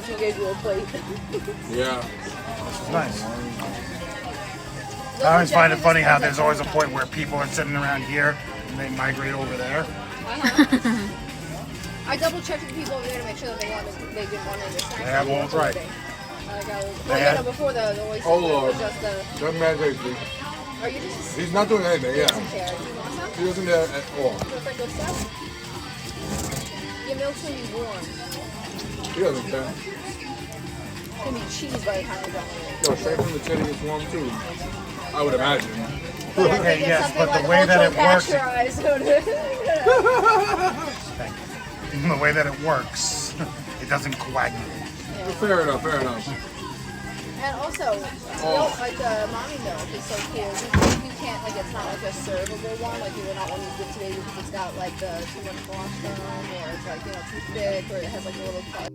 she gave you a plate. Yeah. This is nice. I always find it funny how there's always a point where people are sitting around here and they migrate over there. I double checked with people over there to make sure that they didn't want any snacks. They have all right. Before the oyster. Oh Lord. Just the, That man takes me. are you just He's not doing anything, yeah. doesn't care? Do you want some? He doesn't care at all. Feels like good stuff. Your milk's gonna be warm. He doesn't care. It's gonna be cheese by the time you're done with it. Yo, straight from the titty is warm too. I would imagine. But I Okay, think it's yes, something but the like way that it works- ultra-pasteurized. Thank you. The way that it works, it doesn't coagulate. Fair enough, fair enough. And also, milk, like the mommy milk is so cool. You can't, like, it's not like a servable one. Like, you would not want to give to baby because it's got, like, the too much colostrum, or it's, like, too thick, or it has, like, a little cut.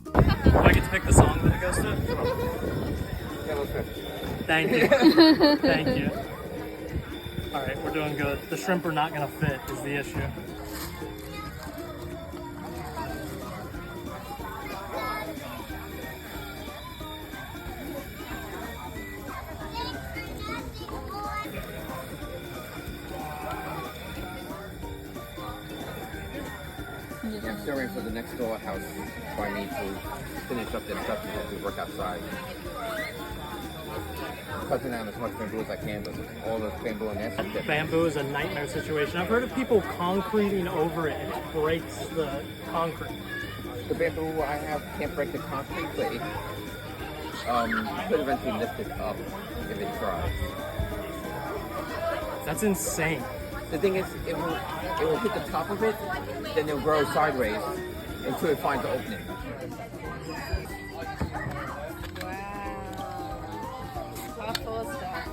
Do I get to pick the song that it goes to? Yeah, let's go. Thank you. Thank you. Alright, we're doing good. The shrimp are not gonna fit is the issue. I'm still waiting for the next door house for me to finish up their stuff and hopefully work outside. Cutting down as much bamboo as I can, but all the bamboo in there is different. Bamboo is a nightmare situation. I've heard of people concreting over it and it breaks the concrete. The bamboo I have can't break the concrete, but it could eventually lift it up if it tries. That's insane. The thing is, it will hit the top of it, then it'll grow sideways until it finds the opening. Chock full of stuff.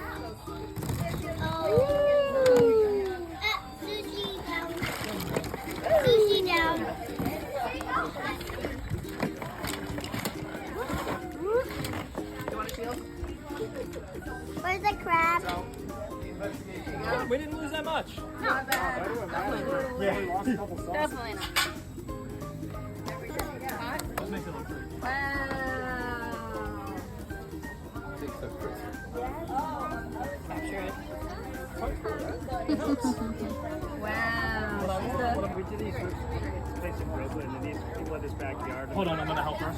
Sushi down. Where's the crab? We didn't lose that much. Not bad. Definitely not. Let's make it look pretty. Wow. Capture it. Wow. We did these place in Brooklyn and these people in this backyard. Hold on, I'm gonna help her.